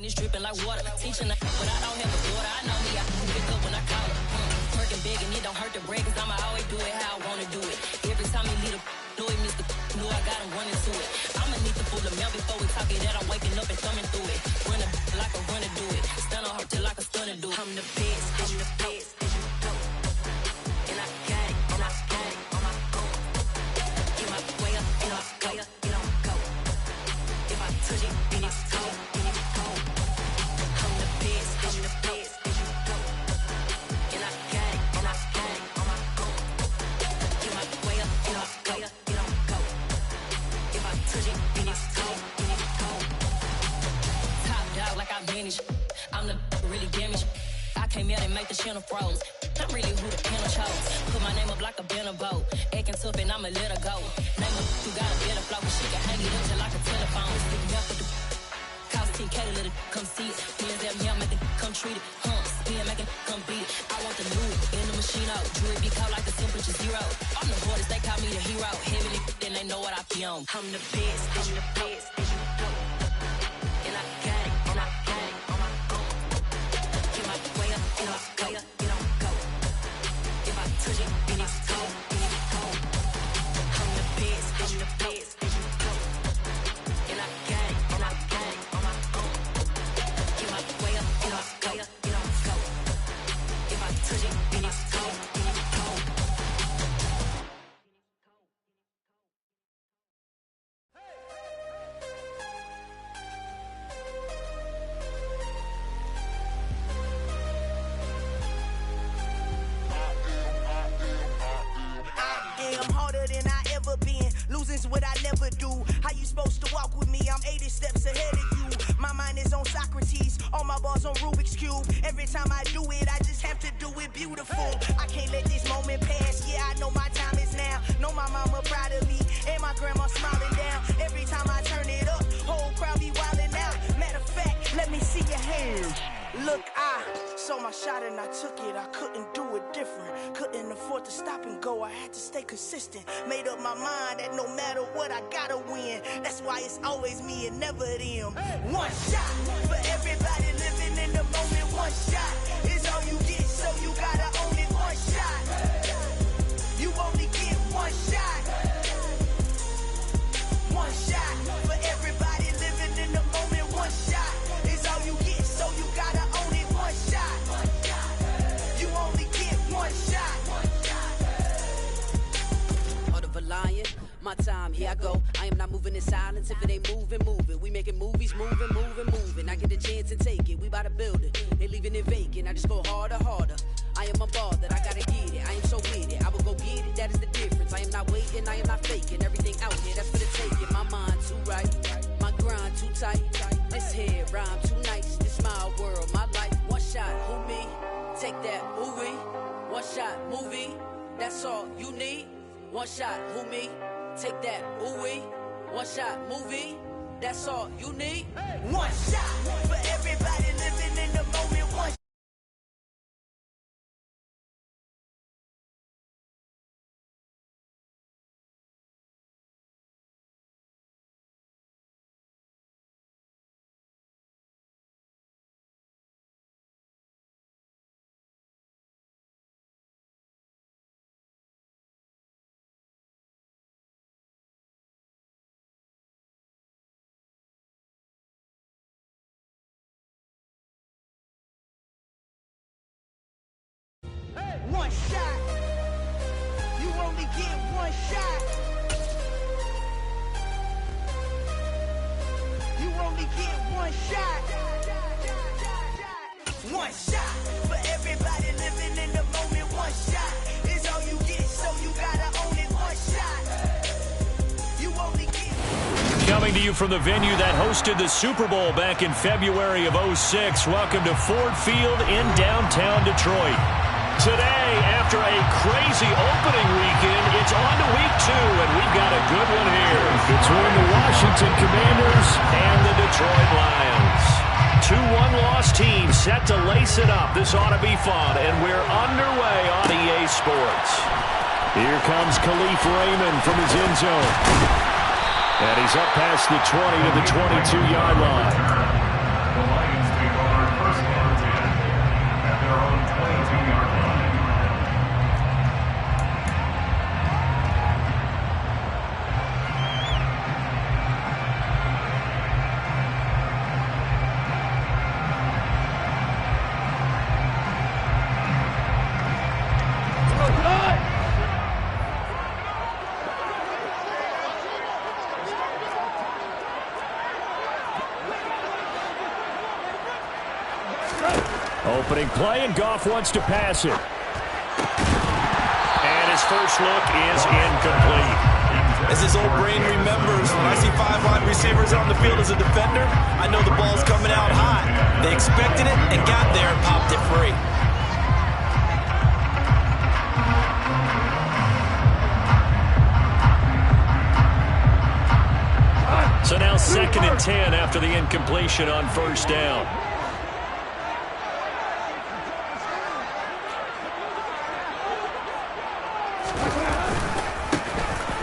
It's dripping like water. Teaching her, but I don't have a daughter. I know me, I can pick up when I call her. Working big and it don't hurt to break, cause I'ma always do it how I wanna do it. Every time he lead a know it, Mr. Know I got him running to it. I'ma need to pull the mail before we talk it that I'm waking up and thumbing through it. Run a like a runner do it. Stun on her till like a stunner do it. I'm the best, I'm the best. And I got it, and I got it on my own. Get my way up, get my way up, get on go. If I touch it, then it's cold, then it's cold. I'm the best, I'm the best. And I got it, and I got it on my own. Get my way up, get my way up, get on go. If I touch it, then it's cold, then it's cold. Top dog like I vanished. I'm the really damaged. I came out and make the channel froze. I'm really who the panel chose. Put my name up like a banner boat. Acting tough and I'ma let her go. Name her who got a better flow. She can hang it up just like a telephone. Stick me up with the cost 10K to let it come see it. Hands at me, I'm making come treat it. Spin making come beat it. I want the new in the machine out. Jewelry be caught like the temperature zero. I'm the boys, they call me the hero. Heavily, then they know what I be on. I'm the best, I'm the best. And I got it, and I got it on my own. Get my way up, get my way up, get on go. If I touch it, then it's cold, then it's cold. I'm the best, I'm the best. And I got it, and I got it on my own. Get my way up, get my way up, get on go. If I touch it, then it's cold, then it's cold. I'm harder than I ever been. Losing's what I never do. How you supposed to walk with me? I'm 80 steps ahead of you. My mind is on Socrates. All my bars on Rubik's Cube. Every time I do it, I just have to do it beautiful. I can't let this moment pass. Yeah, I know my time is now. Know my mama proud of me. And my grandma smiling down. Every time I turn it up, whole crowd be wildin' out. Matter of fact, let me see your hands. Look, I saw my shot and I took it. I couldn't do it different. Couldn't afford to stop and go. I had to stay consistent. Made up my mind that no matter what, I gotta win. That's why it's always me and never them. One shot for everybody living in the moment. One shot is all you get, so you gotta own it. One shot. You only get one shot. One shot for everybody living in the moment. One shot is all you get, so you gotta own it. One shot. You only get one shot. Heart of a lion, my time, here I go. I am not moving in silence. If it ain't moving, moving. We making movies, moving, moving, moving. I get a chance and take it. We bout to build it. They leaving it vacant. I just go harder, harder. I am a ball that I gotta get it. I am so with it. I will go get it. That is the difference. I am not waiting. I am not faking. Everything out here, that's for the taking. My mind too right. My grind too tight. This head rhyme too nice. This my world, my life. One shot, who me? Take that, movie. One shot, movie. That's all you need. One shot, who me? Take that, ooh-wee. One shot, movie. That's all you need. One shot for everybody living in the moment. One shot. One shot. You only get one shot. You only get one shot. One shot for everybody living in the moment. One shot is all you get, so you gotta own it. One shot. You only get. Coming to you from the venue that hosted the Super Bowl back in February of '06. Welcome to Ford Field in downtown Detroit. Today, after a crazy opening weekend, it's on to week 2, and we've got a good one here. Between the Washington Commanders and the Detroit Lions. 2 one-loss teams set to lace it up. This ought to be fun, and we're underway on EA Sports. Here comes Khalif Raymond from his end zone. And he's up past the 20 to the 22-yard line. Opening play, and Goff wants to pass it. And his first look is incomplete. As his old brain remembers, when I see 5 wide receivers on the field as a defender, I know the ball's coming out hot. They expected it and got there and popped it free. So now 2nd and 10 after the incompletion on first down.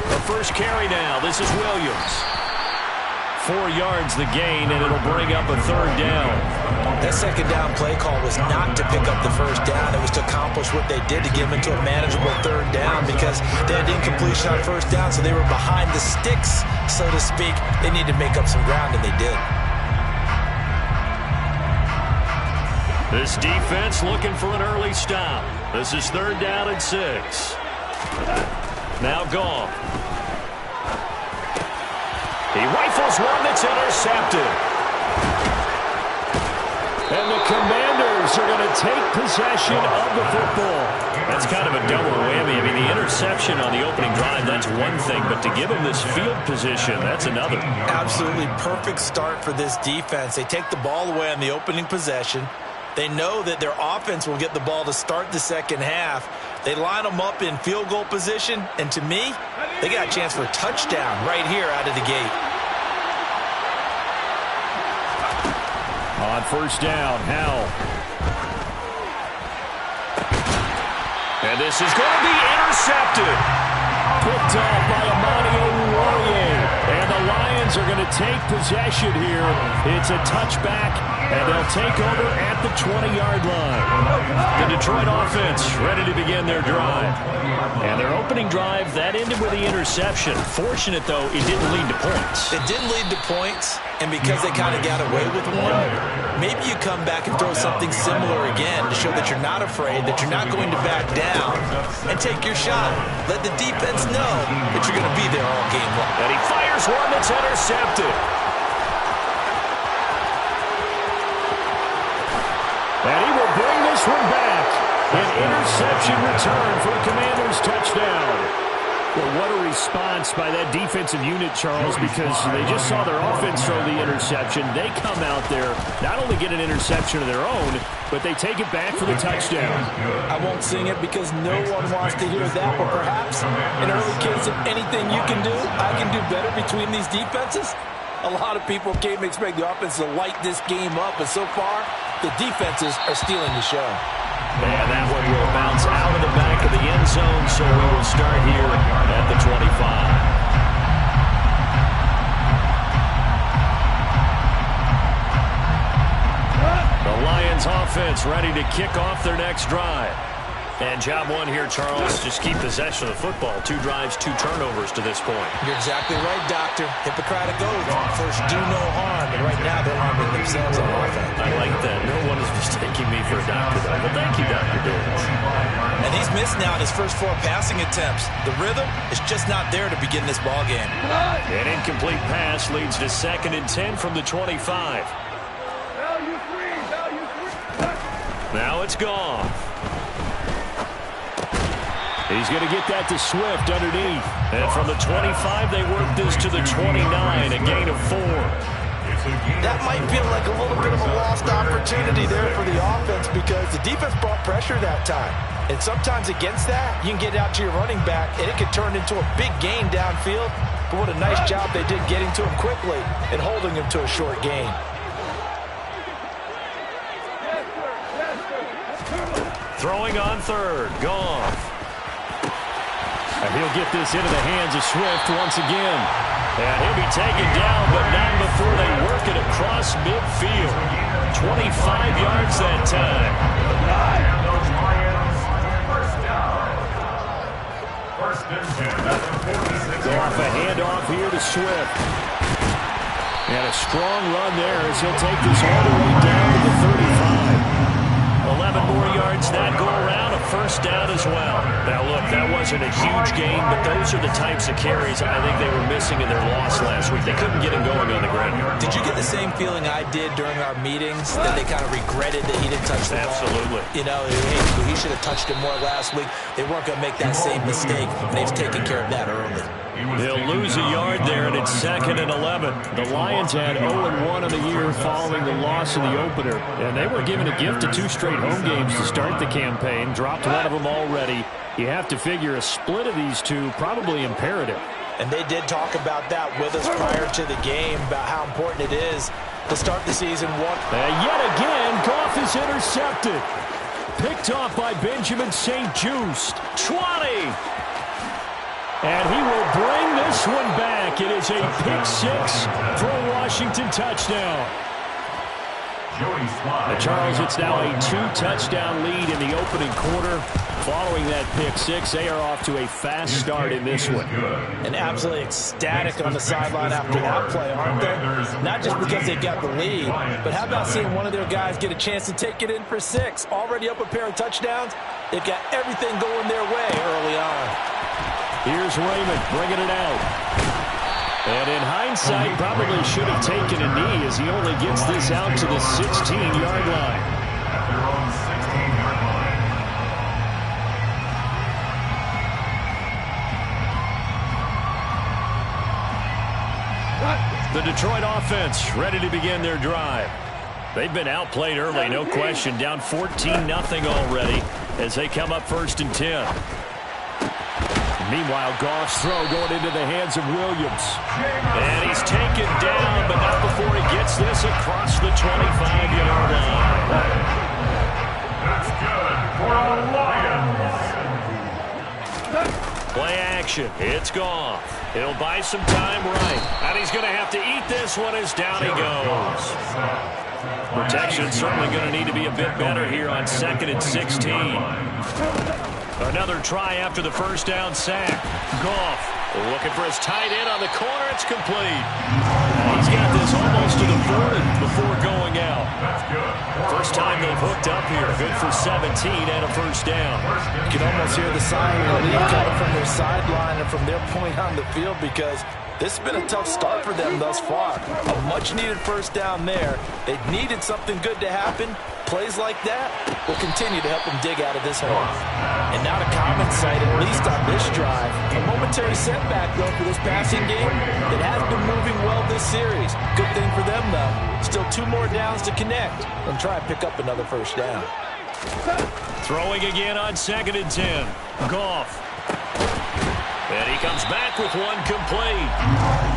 The first carry now. This is Williams. 4 yards the gain, and it'll bring up a 3rd down. That 2nd down play call was not to pick up the 1st down. It was to accomplish what they did to get them into a manageable 3rd down because they had incompletion on 1st down, so they were behind the sticks, so to speak. They needed to make up some ground, and they did. This defense looking for an early stop. This is 3rd down and 6. Now Goff. He rifles one that's intercepted. And the Commanders are going to take possession of the football. That's kind of a double whammy. I mean, the interception on the opening drive, that's one thing. But to give them this field position, that's another. Absolutely perfect start for this defense. They take the ball away on the opening possession. They know that their offense will get the ball to start the 2nd half. They line them up in field goal position. And to me, they got a chance for a touchdown right here out of the gate. On first down, Howell. And this is going to be intercepted. Picked up by Amani Oruwariye. And the Lions are going to take possession here. It's a touchback, and they'll take over at the 20-yard line. The Detroit offense ready to begin their drive. And their opening drive, that ended with the interception. Fortunate, though, it didn't lead to points. It didn't lead to points, and because they kind of got away with one, maybe you come back and throw something similar again to show that you're not afraid, that you're not going to back down, and take your shot. Let the defense know that you're going to be there all game long. And he fires one that's intercepted. And he will bring this one back. An interception return for the Commanders' touchdown. Well, what a response by that defensive unit, Charles, because they just saw their offense throw the interception. They come out there, not only get an interception of their own, but they take it back for the touchdown. I won't sing it because no one wants to hear that, but perhaps in early case of anything you can do, I can do better between these defenses. A lot of people came to expect the offense to light this game up, and so far, the defenses are stealing the show. And that one will bounce out of the back of the end zone, so we will start here at the 25. The Lions offense ready to kick off their next drive. And job one here, Charles, just keep possession of the football. 2 drives, 2 turnovers to this point. You're exactly right, Doctor. Hippocratic oath. First, do no harm. And right now, they're harming themselves on offense. I like that. No one is mistaking me for a doctor, though. But thank you, Dr. Davis. And he's missed now in his first 4 passing attempts. The rhythm is just not there to begin this ball game. An incomplete pass leads to 2nd and 10 from the 25. Now it's gone. He's going to get that to Swift underneath. And from the 25, they work this to the 29, a gain of 4. That might feel like a little bit of a lost opportunity there for the offense because the defense brought pressure that time. And sometimes against that, you can get out to your running back, and it could turn into a big gain downfield. But what a nice job they did getting to him quickly and holding him to a short gain. Throwing on 3rd, Goff. And he'll get this into the hands of Swift once again. And he'll be taken down, but not before they work it across midfield. 25 yards that time. Goff a handoff here to Swift. And a strong run there as he'll take this all the way down to the 35. 11 more yards that go around, a first down as well. Now, look, that wasn't a huge gain, but those are the types of carries I think they were missing in their loss last week. They couldn't get him going on the ground. Did you get the same feeling I did during our meetings, that they kind of regretted that he didn't touch the ball? Absolutely. You know, hey, he should have touched it more last week. They weren't going to make that same mistake, and they've taken care of that early. They'll lose a yard there, and it's 2nd and 11. The Lions had 0-1 on the year following the loss in the opener, and they were given a gift of 2 straight home games to start the campaign. Dropped one of them already. You have to figure a split of these two probably imperative. And they did talk about that with us prior to the game, about how important it is to start the season one. And yet again, Goff is intercepted. Picked off by Benjamin St-Juste. 20. And he will bring this one back. It is a pick 6 for a Washington touchdown. Charles, it's now a 2-touchdown lead in the opening quarter. Following that pick 6, they are off to a fast start in this one. And absolutely ecstatic on the sideline after that play, aren't they? Not just because they got the lead, but how about seeing one of their guys get a chance to take it in for 6? Already up a pair of touchdowns. They've got everything going their way early on. Here's Raymond bringing it out. And in hindsight, probably should have taken a knee as he only gets this out to the 16-yard line. At their own 16-yard line. The Detroit offense ready to begin their drive. They've been outplayed early, no question. Down 14-0 already as they come up 1st and 10. Meanwhile, Goff's throw going into the hands of Williams. And he's taken down, but not before he gets this across the 25-yard line. That's good for the Lions. Play action. It's Goff. He'll buy some time right. And he's going to have to eat this one as down he goes. Protection certainly going to need to be a bit better here on 2nd and 16. Another try after the first down sack. Goff looking for his tight end on the corner. It's complete. He's got this almost to the 40 before going out. That's good. First time they've hooked up here. Good for 17 and a first down. You can almost hear the sign of relief coming from their sideline and from their point on the field, because this has been a tough start for them thus far. A much-needed first down there. They needed something good to happen. Plays like that will continue to help them dig out of this hole. And not a common sight, at least on this drive. A momentary setback, though, for this passing game that has been moving well this series. Good thing for them, though. Still 2 more downs to connect and try and pick up another first down. Throwing again on 2nd and 10. Goff. And he comes back with one complete.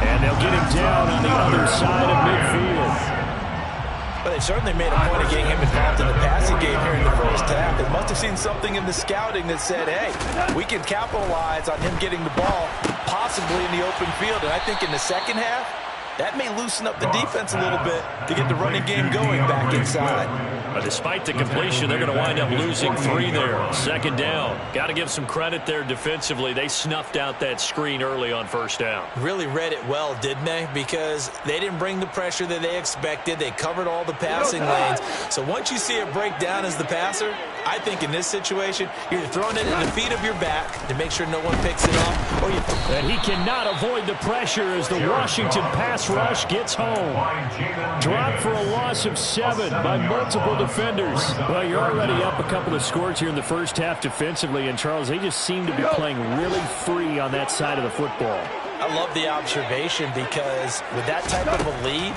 And they'll get him down on the other side of midfield. But they certainly made a point of getting him involved in the passing game here in the first half. They must have seen something in the scouting that said, hey, we can capitalize on him getting the ball possibly in the open field. And I think in the second half, that may loosen up the defense a little bit to get the running game going back inside. But despite the completion, they're going to wind up losing 3 there. 2nd down. Got to give some credit there defensively. They snuffed out that screen early on first down. Really read it well, didn't they? Because they didn't bring the pressure that they expected. They covered all the passing lanes. So once you see it break down as the passer, I think in this situation, you're throwing it at the feet of your back to make sure no one picks it off. Or you and he cannot avoid the pressure as the Washington pass rush gets home. Dropped for a loss of 7 by multiple defenders. Well, you're already up a couple of scores here in the first half defensively, and Charles, they just seem to be playing really free on that side of the football. I love the observation, because with that type of a lead,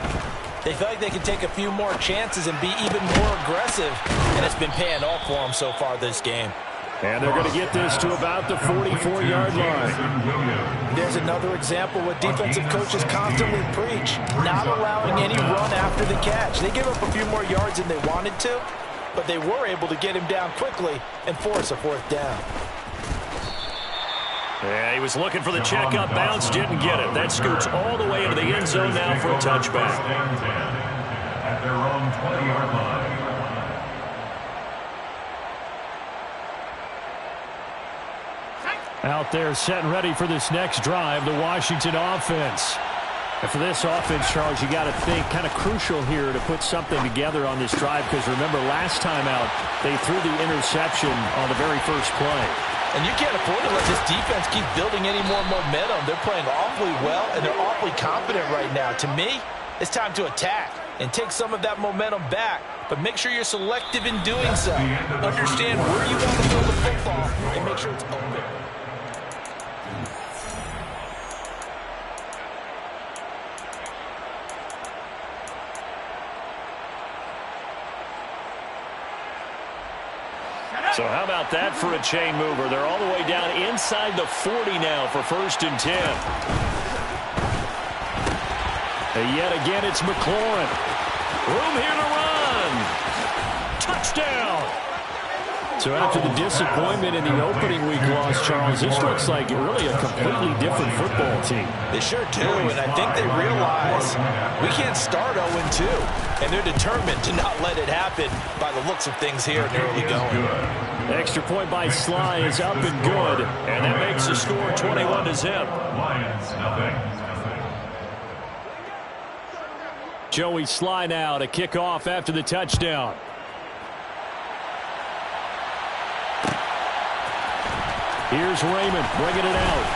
they feel like they can take a few more chances and be even more aggressive, and it's been paying off for them so far this game. And they're going to get this to about the 44-yard line. There's another example what defensive coaches constantly preach, not allowing any run after the catch. They gave up a few more yards than they wanted to, but they were able to get him down quickly and force a 4th down. Yeah, he was looking for the checkup bounce, didn't get it. That scoots all the way into the end zone now for a touchback. At their own 20-yard line. Out there set and ready for this next drive, the Washington offense. And for this offense, Charles, you got to think kind of crucial here to put something together on this drive, because remember last time out they threw the interception on the very first play. And you can't afford to let this defense keep building any more momentum. They're playing awfully well, and they're awfully confident right now. To me, it's time to attack and take some of that momentum back, but make sure you're selective in doing so. Understand where you want to throw the football and make sure it's open. So how about that for a chain mover? They're all the way down inside the 40 now for 1st and 10. And yet again, it's McLaurin. Room here to run. Touchdown. So after the disappointment in the opening week loss, Charles, this looks like really a completely different football team. They sure do, and I think they realize we can't start 0-2, and they're determined to not let it happen by the looks of things here in the early going. Extra point by Sly is up and good, and that makes the score 21-0. Lions, nothing. Joey Sly now to kick off after the touchdown. Here's Raymond bringing it out.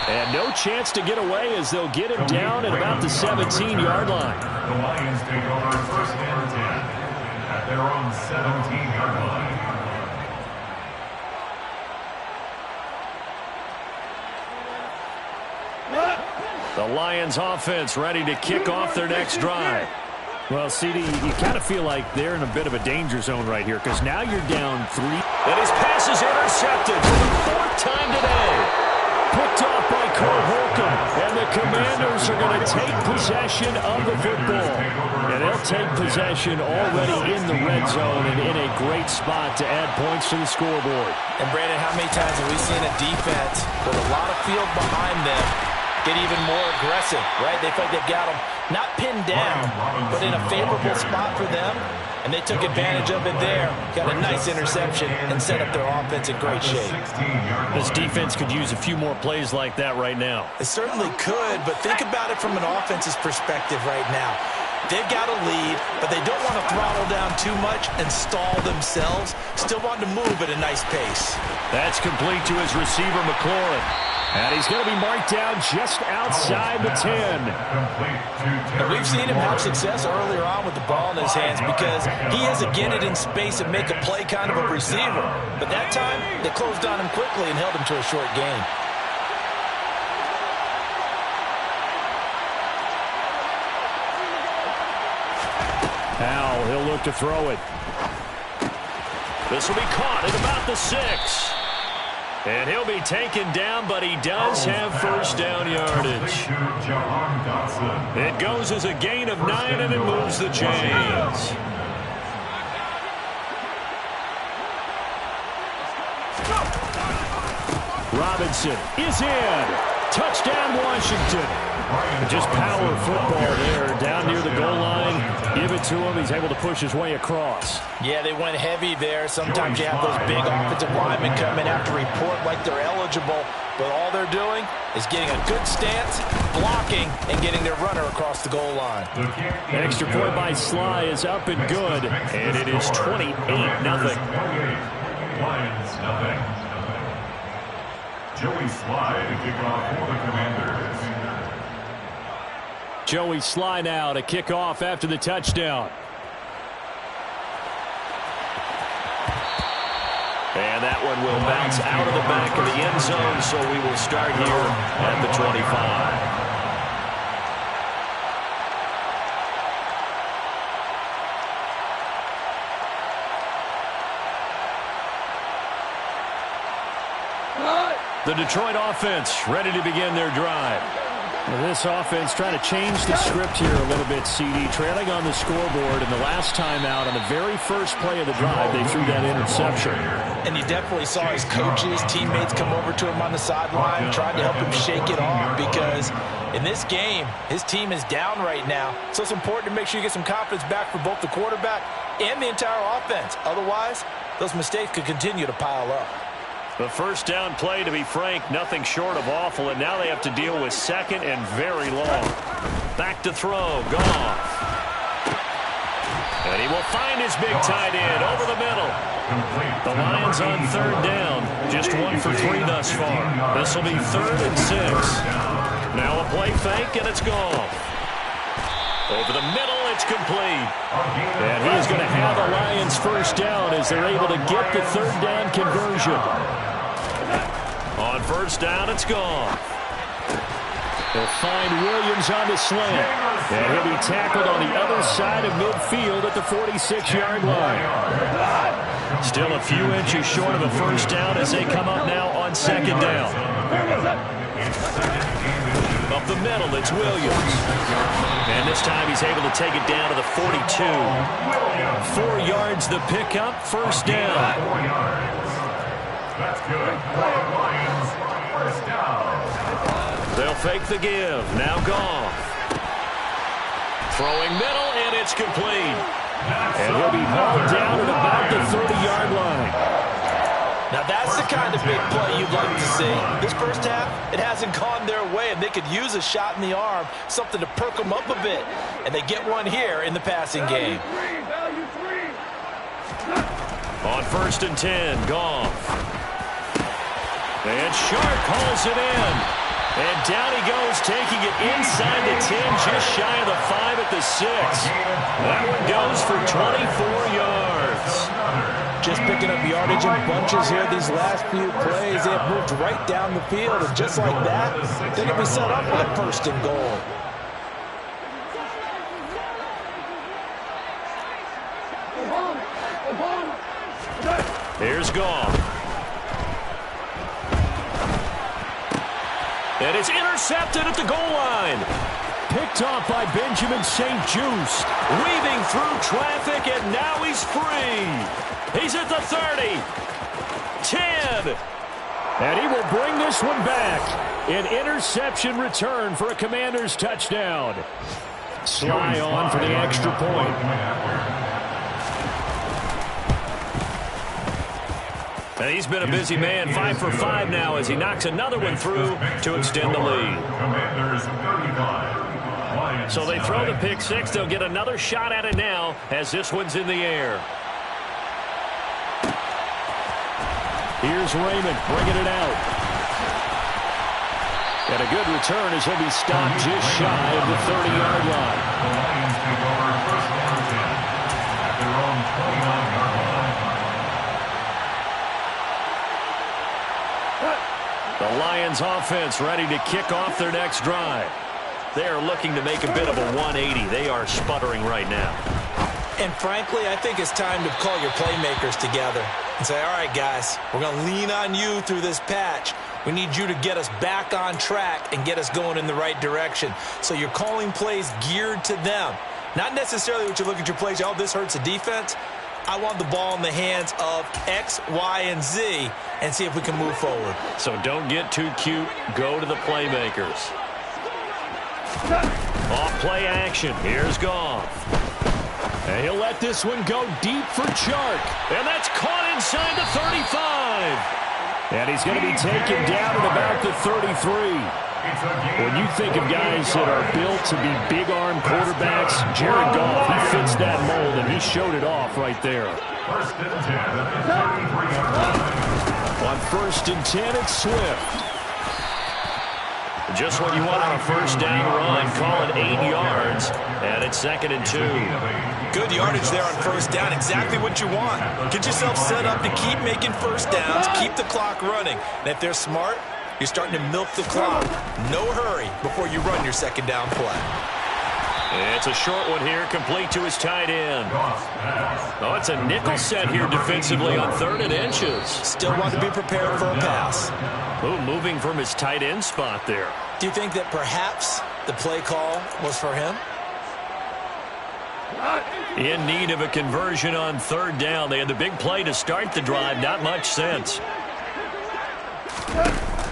And no chance to get away as they'll get him down at about the 17-yard line. The Lions take over 1st and 10 at their own 17-yard line. The Lions offense ready to kick off their next drive. Well, CD, you kind of feel like they're in a bit of a danger zone right here, because now you're down 3. And his pass is intercepted for the 4th time today. Picked off by Cole Holcomb. And the Commanders are going to take possession of the football. And they'll take possession already in the red zone and in a great spot to add points to the scoreboard. And, Brandon, how many times have we seen a defense with a lot of field behind them get even more aggressive, right? They feel like they've got them not pinned down, but in a favorable spot for them, and they took advantage of it there. Got a nice interception and set up their offense in great shape. This defense could use a few more plays like that right now. It certainly could, but think about it from an offense's perspective right now. They've got a lead, but they don't want to throttle down too much and stall themselves. Still want to move at a nice pace. That's complete to his receiver, McLaurin. And he's going to be marked down just outside the 10. And we've seen him have success earlier on with the ball in his hands because he has to get it in space and make a play kind of a receiver. But that time, they closed on him quickly and held him to a short gain. Now he'll look to throw it. This will be caught at about the 6. And he'll be taken down, but he does have 1st down yardage. It goes as a gain of 9, and it moves the chains. Robinson is in. Touchdown, Washington. Just power football there, down near the goal line. Give it to him. He's able to push his way across. Yeah, they went heavy there. Sometimes you have those big offensive linemen come in after report like they're eligible, but all they're doing is getting a good stance, blocking, and getting their runner across the goal line. Extra point by Sly is up and good, and it is 28-0. Lions, nothing. Joey Sly to kick off for the Commanders. Joey Sly now to kick off after the touchdown. And that one will bounce out of the back of the end zone, so we will start here at the 25. The Detroit offense ready to begin their drive. This offense trying to change the script here a little bit, CD. Trailing on the scoreboard, and the last time out on the very first play of the drive, they threw that interception. And you definitely saw his coaches, teammates come over to him on the sideline, tried to help him shake it off because in this game, his team is down right now. So it's important to make sure you get some confidence back for both the quarterback and the entire offense. Otherwise, those mistakes could continue to pile up. The first down play, to be frank, nothing short of awful, and now they have to deal with second and very long. Back to throw, Goff. And he will find his big tight end over the middle. The Lions on third down, just 1 for 3 thus far. This will be 3rd and 6. Now a play fake, and it's Goff. Over the middle, it's complete. And he's going to have the Lions first down as they're able to get the third down conversion. On first down, it's Goff. They'll find Williams on the slant. And he'll be tackled on the other side of midfield at the 46-yard line. Still a few inches short of a first down as they come up now on second down. Up the middle, it's Williams. And this time he's able to take it down to the 42. 4 yards the pickup, first down. 4 yards. That's good. Lions, first down. They'll fake the give. Now Goff. Throwing middle, and it's complete. And he'll be hauled down at about the 30-yard line. Now that's the kind of big play you'd like to see. This first half, it hasn't gone their way, and they could use a shot in the arm, something to perk them up a bit. And they get one here in the passing game. On 1st and 10, Goff. And Sharp hauls it in. And down he goes, taking it inside the 10, just shy of the 5 at the 6. That one goes for 24 yards. Just picking up yardage in bunches here these last few plays. They have moved right down the field, and just like that, they can be set up for the 1st and goal. Here's Goff. And it's intercepted at the goal line. Picked off by Benjamin St. Just. Weaving through traffic, and now he's free. He's at the 30. 10. And he will bring this one back. An interception return for a Commanders touchdown. Sly on for the extra point. And he's been a busy man, 5 for 5 now as he knocks another one through to extend the lead. Commanders 35. So they throw the pick 6. They'll get another shot at it now as this one's in the air. Here's Raymond bringing it out. And a good return as he'll be stopped just shy of the 30-yard line. The Lions take over first down 10 at their own 29-yard line. The Lions offense ready to kick off their next drive. They are looking to make a bit of a 180. They are sputtering right now. And frankly, I think it's time to call your playmakers together and say, all right, guys, we're going to lean on you through this patch. We need you to get us back on track and get us going in the right direction. So you're calling plays geared to them. Not necessarily what you look at your plays, oh, this hurts the defense. I want the ball in the hands of X, Y, and Z and see if we can move forward. So don't get too cute. Go to the playmakers. Off play action. Here's Goff. And he'll let this one go deep for Chark. And that's caught inside the 35. And he's going to be taken down at about the 33. When you think of guys that are built to be big-arm quarterbacks, Jared Goff, he fits that mold, and he showed it off right there. First and 10. On 1st and 10, it's Swift. Just what you want on a first down run, call it 8 yards, and it's 2nd and 2. Good yardage there on first down, exactly what you want. Get yourself set up to keep making first downs, keep the clock running. And if they're smart, you're starting to milk the clock. No hurry before you run your second down play. It's a short one here, complete to his tight end. Oh, it's a nickel set here defensively on 3rd and inches. Still want to be prepared for a pass. Oh, moving from his tight end spot there. Do you think that perhaps the play call was for him? In need of a conversion on 3rd down. They had the big play to start the drive. Not much sense.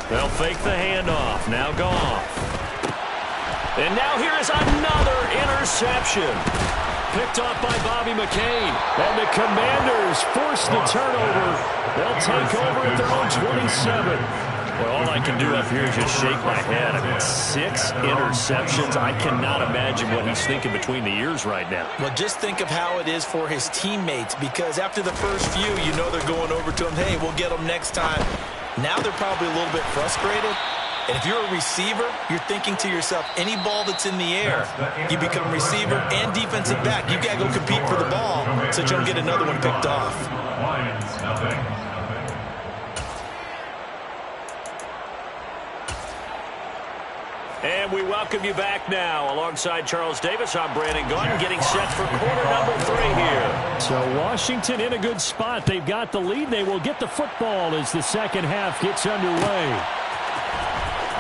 They'll fake the handoff. Now Goff. And now here is another interception. Picked off by Bobby McCain. And the Commanders force the turnover. They'll take over at their own 27. Well, all I can do up here is just shake my head. I mean, 6 interceptions. I cannot imagine what he's thinking between the ears right now. Well, just think of how it is for his teammates, because after the first few, you know they're going over to him, hey, we'll get them next time. Now they're probably a little bit frustrated. And if you're a receiver, you're thinking to yourself, any ball that's in the air, you become receiver and defensive back. You got to go compete for the ball so that you don't get another one picked off. Lions, nothing. And we welcome you back now. Alongside Charles Davis, I'm Brandon Gaudin, getting set for quarter number 3 here. So Washington in a good spot. They've got the lead. They will get the football as the second half gets underway.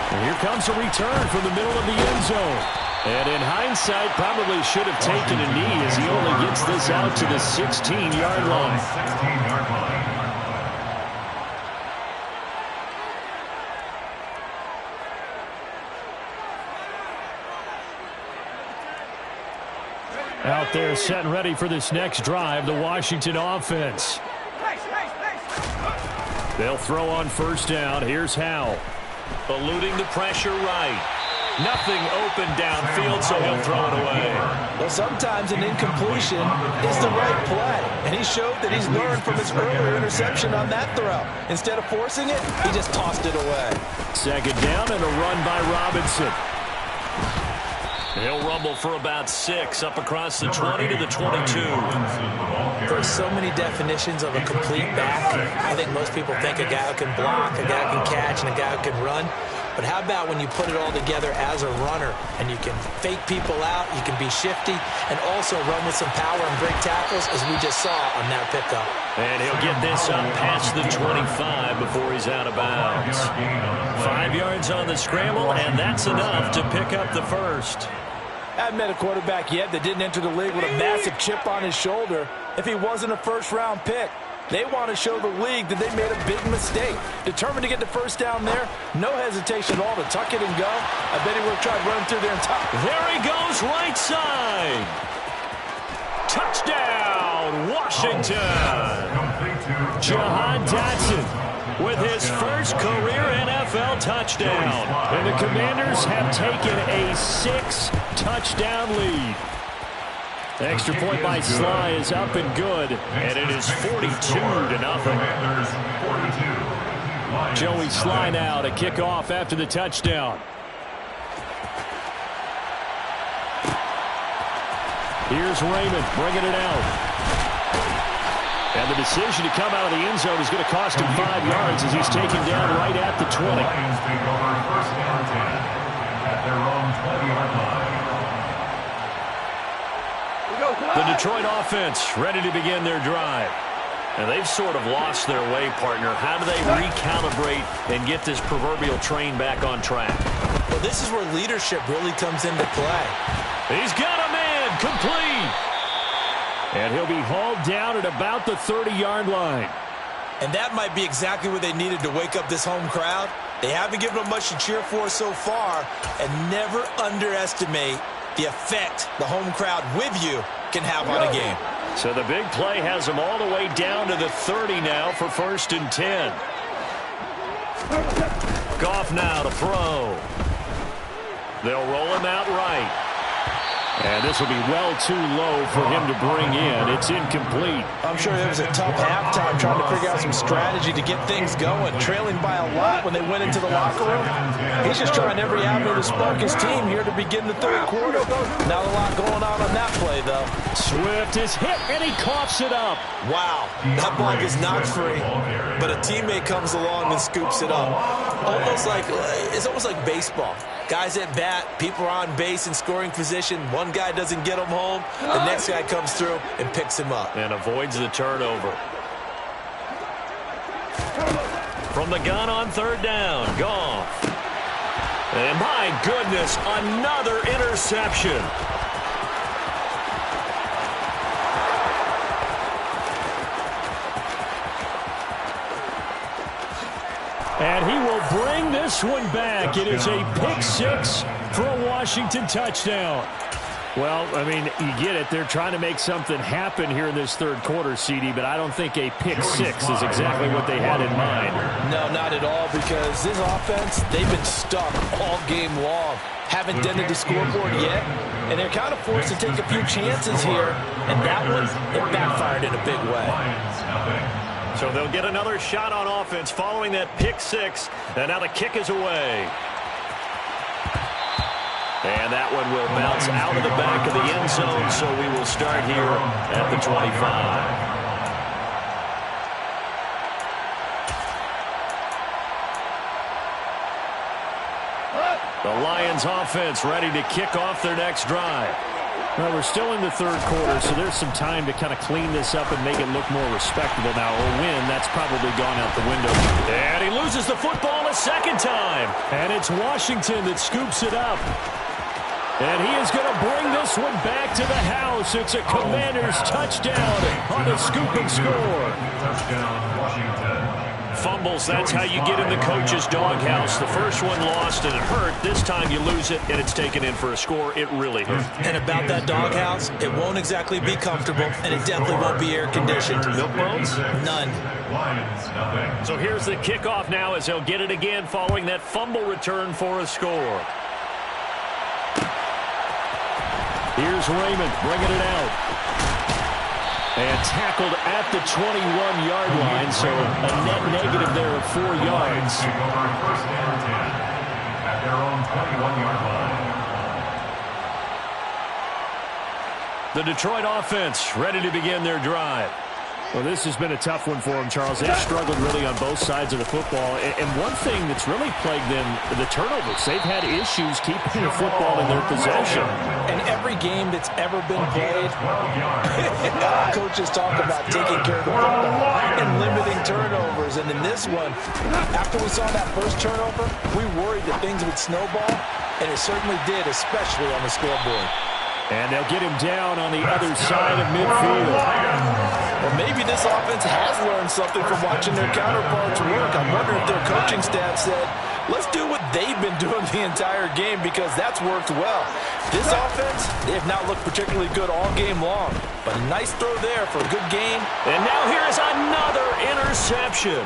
And here comes a return from the middle of the end zone. And in hindsight, probably should have taken a knee as he only gets this out to the 16-yard line. 16-yard line. Out there set and ready for this next drive, the Washington offense. They'll throw on first down. Here's Howell. Eluding the pressure right. Nothing open downfield, so he'll throw it away. Well, sometimes an incompletion is the right play. And he showed that he's learned from his earlier interception on that throw. Instead of forcing it, he just tossed it away. Second down and a run by Robinson. He'll rumble for about 6 up across the 20 to the 22. There's so many definitions of a complete back. I think most people think a guy who can block, a guy who can catch, and a guy who can run. But how about when you put it all together as a runner and you can fake people out, you can be shifty, and also run with some power and break tackles, as we just saw on that pickup. And he'll get this up past the 25 before he's out of bounds. 5 yards on the scramble, and that's enough to pick up the first. I haven't met a quarterback yet that didn't enter the league with a massive chip on his shoulder if he wasn't a first-round pick. They want to show the league that they made a big mistake. Determined to get the first down there, no hesitation at all to tuck it and go. I bet he would have tried running through there and top. There he goes, right side. Touchdown, Washington. Jahan Dotson with his first career NFL touchdown. And the Commanders have taken a 6-touchdown lead. Extra point by Sly is up and good, and it is 42-0. Joey Sly now to kick off after the touchdown. Here's Raymond bringing it out. And the decision to come out of the end zone is going to cost him 5 yards as he's taken down right at the 20. Lions take over first down 10 at their own 20-yard line. The Detroit offense ready to begin their drive. And they've sort of lost their way, partner. How do they recalibrate and get this proverbial train back on track? Well, this is where leadership really comes into play. He's got a man complete. And he'll be hauled down at about the 30-yard line. And that might be exactly what they needed to wake up this home crowd. They haven't given them much to cheer for so far. And never underestimate the effect the home crowd with you can have on a game. So the big play has them all the way down to the 30 now for 1st and 10. Goff now to throw. They'll roll him out right. And this will be well too low for him to bring in. It's incomplete. I'm sure it was a tough halftime trying to figure out some strategy to get things going. Trailing by a lot when they went into the locker room. He's just trying every avenue to spark his team here to begin the third quarter. Not a lot going on that play, though. Swift is hit, and he coughs it up. Wow, that ball is not free, but a teammate comes along and scoops it up. It's almost like baseball. Guys at bat, people are on base in scoring position. One guy doesn't get him home. The next guy comes through and picks him up. And avoids the turnover. From the gun on 3rd down, Goff. And my goodness, another interception. And he will bring this one back. It is a pick 6 for a Washington touchdown. Well, I mean, you get it. They're trying to make something happen here in this third quarter, CD, but I don't think a pick six is exactly what they had in mind. No, not at all, because this offense, they've been stuck all game long. Haven't dented the scoreboard yet, and they're kind of forced to take a few chances here, and that one, it backfired in a big way. So they'll get another shot on offense following that pick six, and now the kick is away. And that one will bounce out of the back of the end zone, so we will start here at the 25. The Lions offense ready to kick off their next drive. Well, we're still in the third quarter, so there's some time to kind of clean this up and make it look more respectable now. A win, that's probably gone out the window. And he loses the football a second time. And it's Washington that scoops it up. And he is going to bring this one back to the house. It's a Commanders touchdown on a scoop and score. Touchdown, Washington. Fumbles, that's how you get in the coach's doghouse. The first one lost and it hurt. This time you lose it and it's taken in for a score. It really hurt. And about that doghouse, it won't exactly be comfortable, and it definitely won't be air-conditioned. Milk bones? None. Lions, nothing. So here's the kickoff now as they'll get it again following that fumble return for a score. Here's Raymond bringing it out. And tackled at the 21-yard line, so a net negative there of 4 yards. Take over first and 10 at their own 21-yard line. The Detroit offense ready to begin their drive. Well, this has been a tough one for them, Charles. They've struggled really on both sides of the football. And one thing that's really plagued them, the turnovers. They've had issues keeping the football in their possession. And every game that's ever been played, coaches talk about taking care of the football and limiting turnovers. And in this one, after we saw that first turnover, we worried that things would snowball, and it certainly did, especially on the scoreboard. And they'll get him down on the other side of midfield. Well, maybe this offense has learned something from watching their counterparts work. I wonder if their coaching staff said, let's do what they've been doing the entire game, because that's worked well. This offense, they have not looked particularly good all game long, but a nice throw there for a good gain. And now here's another interception.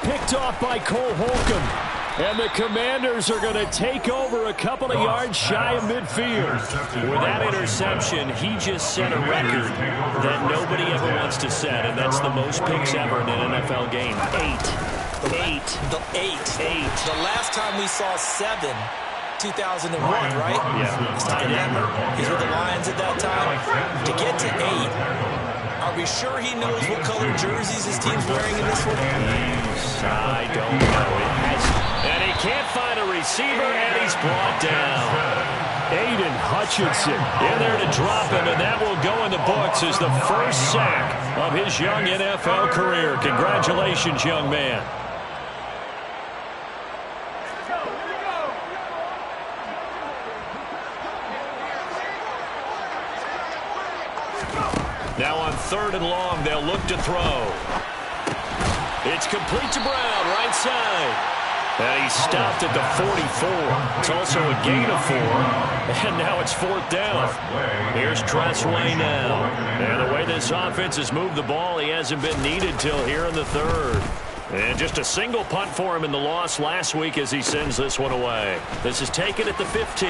Picked off by Cole Holcomb. And the Commanders are going to take over a couple of yards shy of midfield. With that interception, he just set a record that nobody ever wants to set, and that's the most picks ever in an NFL game. 8. The last time we saw 7, 2001, right? Yeah. I remember. He's with the Lions at that time. To get to 8, are we sure he knows what color jerseys his team's wearing in this one? I don't know. And he can't find a receiver, and he's brought down. Aiden Hutchinson in there to drop him, and that will go in the books as the first sack of his young NFL career. Congratulations, young man. Now on 3rd and long, they'll look to throw. It's complete to Brown, right side. And he stopped at the 44. It's also a gain of 4. And now it's 4th down. Here's Tressway now. And the way this offense has moved the ball, he hasn't been needed till here in the 3rd. And just a single punt for him in the loss last week as he sends this one away. This is taken at the 15.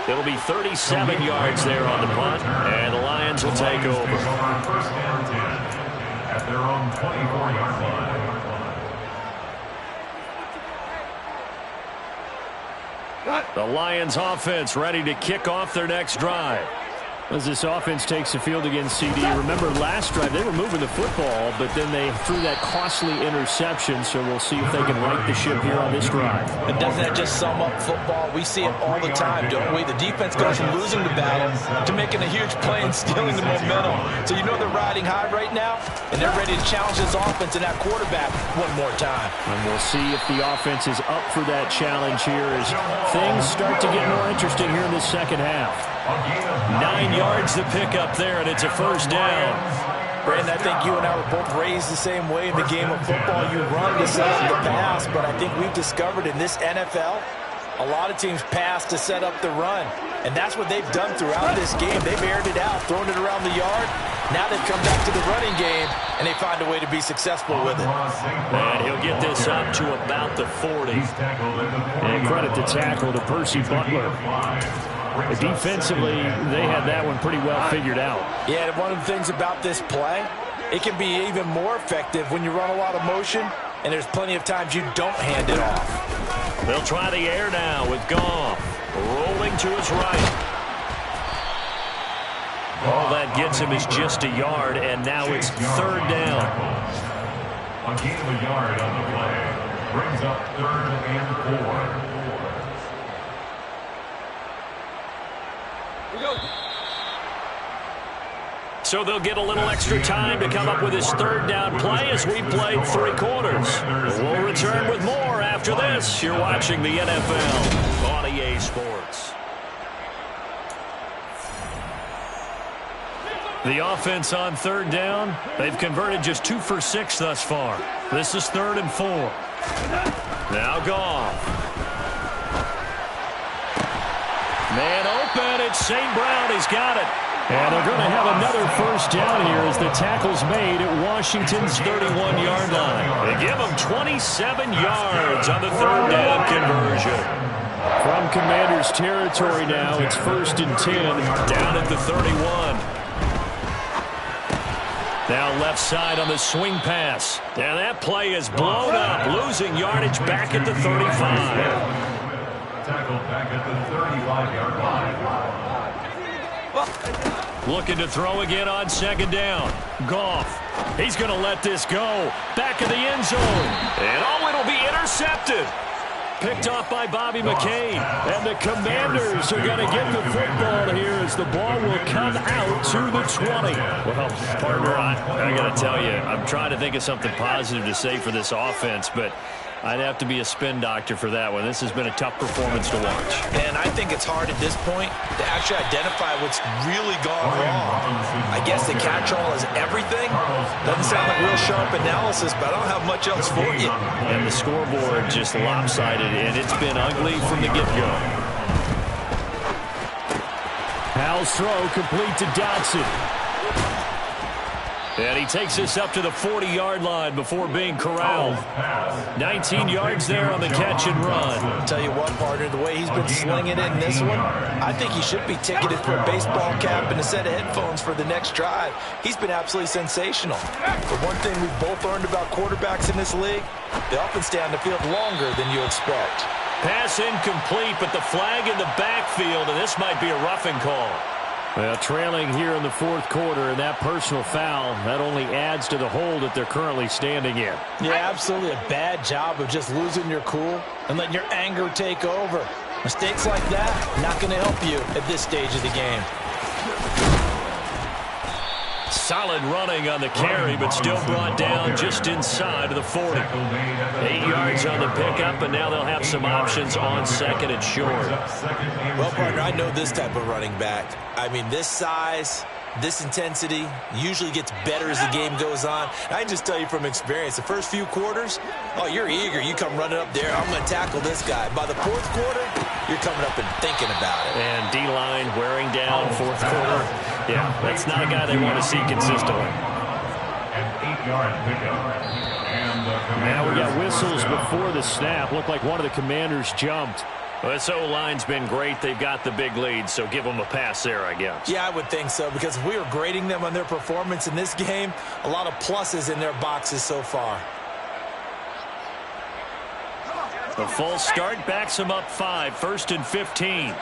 It'll be 37 yards there on the punt, and the Lions will take over. First and 10 at their own 24-yard line. The Lions offense ready to kick off their next drive. As this offense takes the field against CD, remember last drive they were moving the football, but then they threw that costly interception, so we'll see if they can right the ship here on this drive. And doesn't that just sum up football? We see it all the time, don't we? The defense goes from losing the battle to making a huge play and stealing the momentum. So you know they're riding high right now, and they're ready to challenge this offense and that quarterback one more time. And we'll see if the offense is up for that challenge here as things start to get more interesting here in the second half. 9 yards to pick up there, and it's a first down. Brandon, I think you and I were both raised the same way in the game of football. You run to set up the pass, but I think we've discovered in this NFL, A lot of teams pass to set up the run, and that's what they've done throughout this game. They've aired it out, thrown it around the yard. Now they've come back to the running game, and they find a way to be successful with it. And he'll get this up to about the 40. And credit the tackle to Percy Butler. Defensively, they had that one pretty well figured out. Yeah, and one of the things about this play, it can be even more effective when you run a lot of motion, and there's plenty of times you don't hand it off. They'll try the air now with Goff. Rolling to his right. All that gets him is just a yard, and now it's third down. A gain of a yard on the play. Brings up 3rd and 4. So they'll get a little extra time to come up with his third down play as we played 3 quarters. We'll return with more after this. You're watching the NFL on EA Sports. The offense on third down, they've converted just 2 for 6 thus far. This is 3rd and 4. Now Goff. Man open, it's St. Brown, he's got it. And they're going to have another first down here as the tackle's made at Washington's 31-yard line. They give them 27 yards on the third down conversion. From Commanders territory now, it's 1st and 10 down at the 31. Now left side on the swing pass. And that play is blown up, losing yardage back at the 35. Tackled back at the 35-yard line. Looking to throw again on 2nd down. Goff. He's going to let this go. Back in the end zone. And oh, it'll be intercepted. Picked off by Bobby McCain. And the Commanders are going to get the football here as the ball will come out to the 20. Well, partner, I got to tell you, I'm trying to think of something positive to say for this offense, but I'd have to be a spin doctor for that one. This has been a tough performance to watch. And I think it's hard at this point to actually identify what's really gone wrong. I guess the catch-all is everything. Doesn't sound like real sharp analysis, but I don't have much else for you. And the scoreboard just lopsided, and it's been ugly from the get-go. Powell's throw complete to Dotson. And he takes us up to the 40-yard line before being corralled. 19 yards there on the catch and run. Tell you what, partner, the way he's been slinging it in this one, I think he should be ticketed for a baseball cap and a set of headphones for the next drive. He's been absolutely sensational. But one thing we've both learned about quarterbacks in this league, they often stay on the field longer than you expect. Pass incomplete, but the flag in the backfield, and this might be a roughing call. Well, trailing here in the 4th quarter, and that personal foul, that only adds to the hole that they're currently standing in. Yeah, absolutely a bad job of just losing your cool and letting your anger take over. Mistakes like that, not going to help you at this stage of the game. Solid running on the carry, but still brought down just inside of the 40. 8 yards on the pickup, and now they'll have some options on 2nd and short. Well, partner, I know this type of running back. I mean, this size, this intensity usually gets better as the game goes on. And I can just tell you from experience, the first few quarters, oh, you're eager. You come running up there, I'm going to tackle this guy. By the 4th quarter, you're coming up and thinking about it. And D-line wearing down 4th quarter. Yeah, that's not a guy they want to see consistently. An 8-yard pickup. Now we got whistles before the snap. Looked like one of the Commanders jumped. Well, this O-line's been great. They've got the big lead, so give them a pass there, I guess. Yeah, I would think so, because if we were grading them on their performance in this game, a lot of pluses in their boxes so far. A false start backs them up 5, 1st and 15.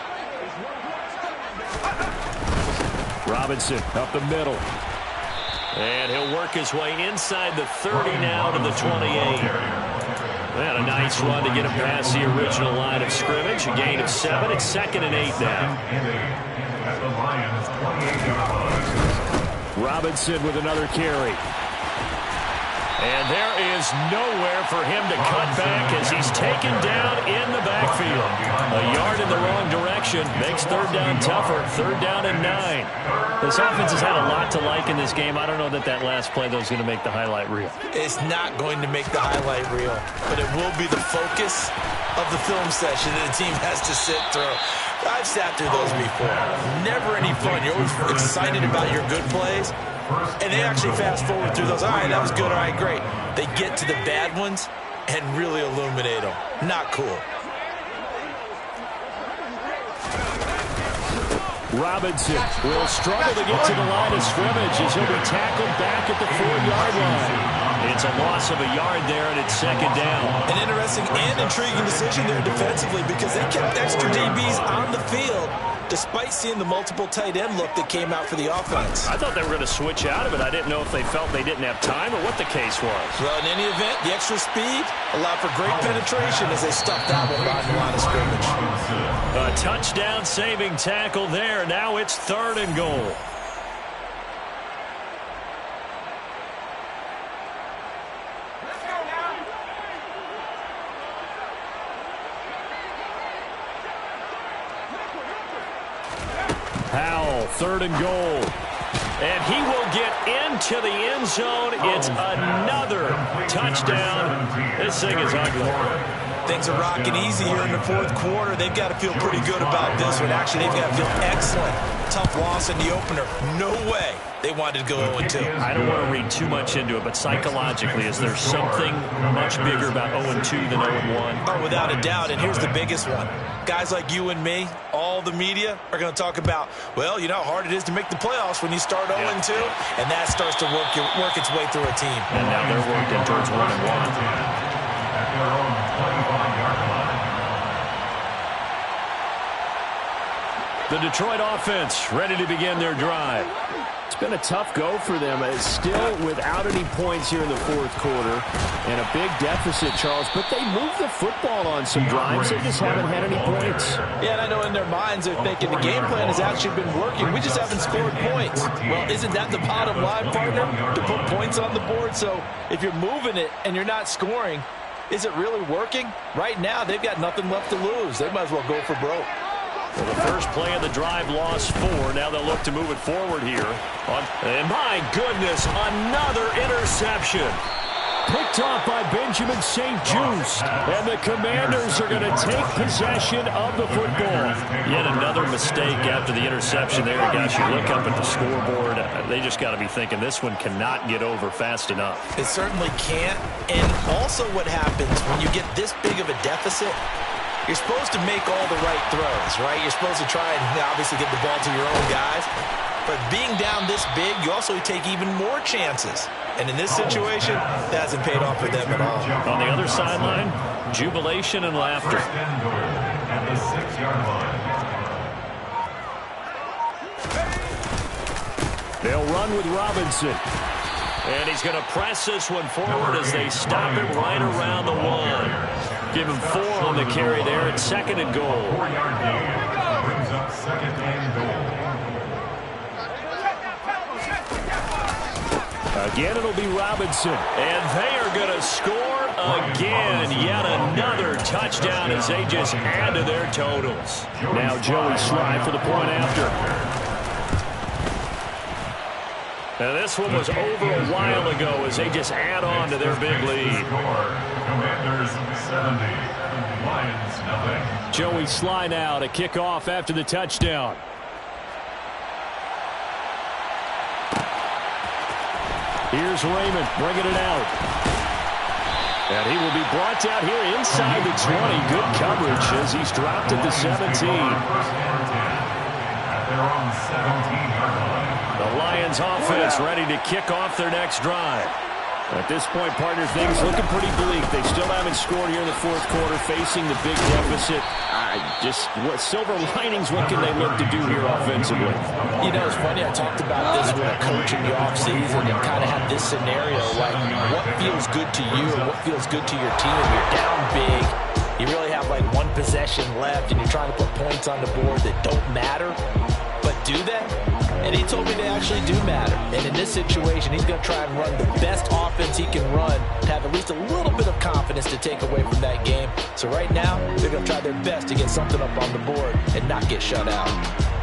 Robinson up the middle. And he'll work his way inside the 30 now to the 28. And a nice run to get him past the original line of scrimmage. A gain of 7. It's 2nd and 8 now. Robinson with another carry. And there is nowhere for him to cut back as he's taken down in the backfield. A yard in the wrong direction makes third down tougher. Third down and 9. This offense has had a lot to like in this game. I don't know that last play, though, is going to make the highlight reel. It's not going to make the highlight reel, but it will be the focus of the film session that the team has to sit through. I've sat through those before. Never any fun. You're always excited about your good plays, and they actually fast forward through those. All right, that was good. All right, great. They get to the bad ones and really illuminate them. Not cool. Robinson will struggle to get to the line of scrimmage as he'll be tackled back at the 4-yard line. It's a loss of a yard there, and it's second down. An interesting and intriguing decision there defensively because they kept extra DBs on the field despite seeing the multiple tight end look that came out for the offense. I thought they were going to switch out of it. I didn't know if they felt they didn't have time or what the case was. Well, in any event, the extra speed allowed for great penetration as they stuffed that one behind the line of scrimmage. A touchdown-saving tackle there. Now it's third and goal. Howell, third and goal. And he will get into the end zone. It's another touchdown. This thing is ugly. Things are rocking easy here in the fourth quarter. They've got to feel pretty good about this one. Actually, they've got to feel excellent. Tough loss in the opener. No way they wanted to go 0-2. I don't want to read too much into it, but psychologically, is there something much bigger about 0-2 than 0-1? Oh, without a doubt, and here's the biggest one. Guys like you and me, all the media, are going to talk about, well, you know how hard it is to make the playoffs when you start 0-2, and that starts to work its way through a team. And now they're working towards 1-1. At their own 25-yard line. The Detroit offense ready to begin their drive. It's been a tough go for them. It's still without any points here in the fourth quarter and a big deficit, Charles, but they moved the football on some drives. They just haven't had any points. Yeah, and I know in their minds they're thinking the game plan has actually been working. We just haven't scored points. Well, isn't that the bottom line, partner? To put points on the board. So if you're moving it and you're not scoring, is it really working? Right now, they've got nothing left to lose. They might as well go for broke. Well, the first play of the drive lost 4. Now they'll look to move it forward here. And my goodness, another interception. Picked off by Benjamin St. Just. And the Commanders are going to take possession of the football. Yet another mistake after the interception there. Guys, you look up at the scoreboard. They just got to be thinking this one cannot get over fast enough. It certainly can't. And also what happens when you get this big of a deficit, you're supposed to make all the right throws, right? You're supposed to try and obviously get the ball to your own guys. But being down this big, you also take even more chances. And in this situation, that hasn't paid off for them at all. On the other sideline, jubilation and laughter. At the 6-yard line. They'll run with Robinson. And he's going to press this one forward as they stop him right around the 1. Give him 4 on the carry there. It's second and goal. 4-yard gain brings up second and goal. Again, it'll be Robinson. And they are going to score again. Yet another touchdown as they just add to their totals. Now Joey Slye for the point after. Now this one was over a while ago as they just add on to their big lead. Commanders 70, Lions nothing. Joey Slye now to kick off after the touchdown. Here's Raymond bringing it out. And he will be brought down here inside the 20. Good coverage as he's dropped at the 17. At their own 17-yard line. The Lions offense ready to kick off their next drive. At this point, partner, things looking pretty bleak. They still haven't scored here in the fourth quarter, facing the big deficit. What silver linings, what can they look to do here offensively? You know, it's funny, I talked about this with a coach in the offseason and kind of had this scenario, like what feels good to you and what feels good to your team. You're down big. You really have like one possession left and you're trying to put points on the board that don't matter. But do that? And he he told me they actually do matter. And in this situation, he's going to try and run the best offense he can run to have at least a little bit of confidence to take away from that game. So right now, they're going to try their best to get something up on the board and not get shut out.